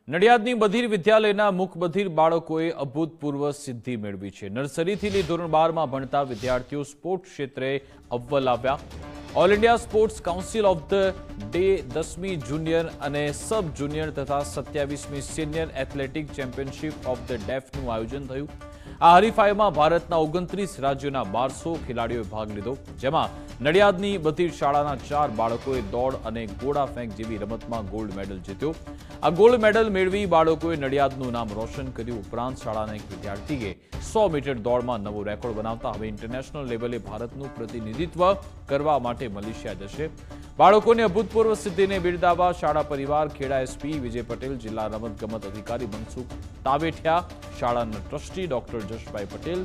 નડિયાદની બધિર વિદ્યાલયના મૂક બધિર બાળકોએ અભૂતપૂર્વ સિદ્ધિ મેળવી છે। નર્સરીથી લઈ ધોરણ 12માં ભણતા વિદ્યાર્થીઓ સ્પોર્ટ્સ ક્ષેત્રે અવ્વલ આવ્યા। All India sports council of the deaf 10મી જુનિયર અને સબ જુનિયર તથા 27મી senior athletic championship of the ડેફનું આયોજન થયું। આ હરીફાઈમાં ભારતના 29 રાજ્યોના 1200 ખેલાડીઓએ ભાગ લીધો, જેમાં નડિયાદની બધિર શાળાના 4 બાળકોએ દોડ અને ગોળા ફેંક જેવી રમતમાં ગોલ્ડ મેડલ જીત્યો। આ ગોલ્ડ મેડલ મેળવી બાળકોએ નડિયાદનું નામ રોશન કર્યું। ઉપરાંત શાળાના એક વિદ્યાર્થીએ 100 મીટર દોડમાં નવો રેકોર્ડ બનાવતા હવે ઇન્ટરનેશનલ લેવલે ભારતનું પ્રતિનિધિત્વ કરવા માટે મલેશિયા જશે। બાળકોની અભૂતપૂર્વ સિદ્ધિને બિરદાવવા શાળા પરિવાર, ખેડા એસપી વિજય પટેલ, જિલ્લા રમતગમત અધિકારી મનસુખ તાવેઠિયા, શાળાના ટ્રસ્ટી ડોક્ટર જશભાઈ પટેલ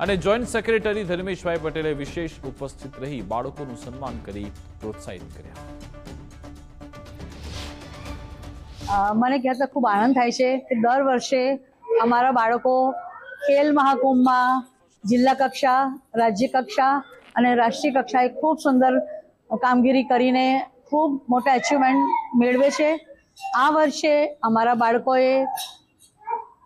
અને જોઈન્ટ સેક્રેટરી ધર્મેશભાઈ પટેલે વિશેષ ઉપસ્થિત રહી બાળકોનું સન્માન કરી પ્રોત્સાહિત કર્યા। મને કહેતા ખૂબ આનંદ થાય છે કે દર વર્ષે અમારા બાળકો ખેલ મહાકુંભમાં જિલ્લા કક્ષા, રાજ્ય કક્ષા અને રાષ્ટ્રીય કક્ષાએ ખૂબ સુંદર કામગીરી કરીને ખૂબ મોટા અચીવમેન્ટ મેળવે છે। આ વર્ષે અમારા બાળકોએ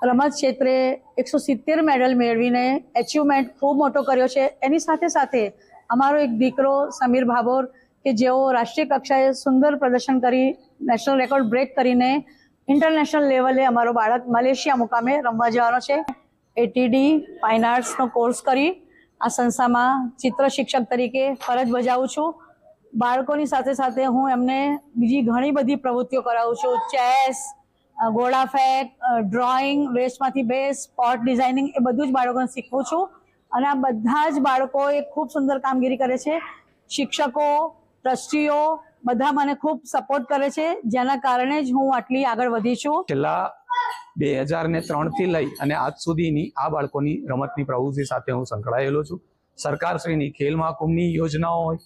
રમત ક્ષેત્રે 170 મેડલ મેળવીને એચિવમેન્ટ ખૂબ મોટો કર્યો છે। એની સાથે સાથે અમારો એક દીકરો સમીર ભાભોર કે જેઓ રાષ્ટ્રીય કક્ષાએ સુંદર પ્રદર્શન કરી નેશનલ રેકોર્ડ બ્રેક કરીને ઇન્ટરનેશનલ લેવલે અમારો બાળક મલેશિયા મુકામે રમવા જવાનો છે। એટીડી ફાઇન આર્ટ્સનો કોર્સ કરી આ સંસ્થામાં ચિત્ર શિક્ષક તરીકે ફરજ બજાવું છું। બાળકોની સાથે સાથે હું એમને બીજી ઘણી બધી પ્રવૃત્તિઓ કરાવું છું। ચેસ, ગોળા ફેંક, ડ્રોઈંગ, વેસ્ટમાંથી બેસ્ટ, સ્પોટ ડિઝાઇનિંગ એ બધું જ બાળકોને શીખવું છું અને આ બધા જ બાળકો એ ખૂબ સુંદર કામગીરી કરે છે। શિક્ષકો, ટ્રસ્ટીઓ બધા મને ખૂબ સપોર્ટ કરે છે, જેના કારણે જ હું આટલી આગળ વધી છું। છેલ્લા 2003 થી લઈ અને આજ સુધીની આ બાળકોની રમતની પ્રવૃત્તિ સાથે હું સંકળાયેલો છું। સરકારશ્રીની ખેલ મહાકુંભની યોજનાઓ હોય,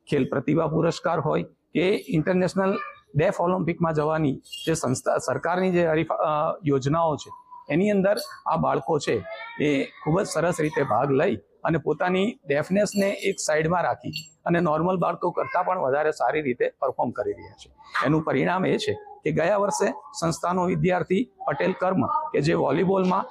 ખેલ પ્રતિભા પુરસ્કાર હોય કે ઇન્ટરનેશનલ ડેફ ઓલિમ્પિકમાં જવાની જે સંસ્થા સરકારની જે યોજનાઓ છે એની અંદર આ બાળકો છે એ ખૂબ જ સરસ રીતે ભાગ લઈ અને પોતાની ડેફનેસને એક સાઈડમાં રાખી અને નોર્મલ બાળકો કરતાં પણ વધારે સારી રીતે પરફોર્મ કરી રહ્યા છે। એનું પરિણામ એ છે કે ગયા વર્ષે સંસ્થાનો વિદ્યાર્થી પટેલ કર્મ કે જે વોલીબોલમાં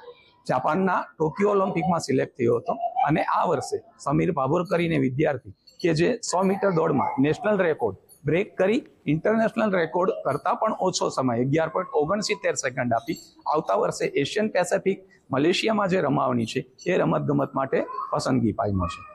જાપાનના ટોક્યો ઓલિમ્પિકમાં સિલેક્ટ થયો હતો અને આ વર્ષે સમીર ભાભોર કરીને વિદ્યાર્થી કે જે 100 મીટર દોડમાં નેશનલ રેકોર્ડ બ્રેક કરી ઇન્ટરનેશનલ રેકોર્ડ કરતાં પણ ઓછો સમય 11.69 સેકન્ડ આપી આવતા વર્ષે એશિયન પેસિફિક મલેશિયામાં જે રમાવાની છે એ રમતગમત માટે પસંદગી પામ્યો છે।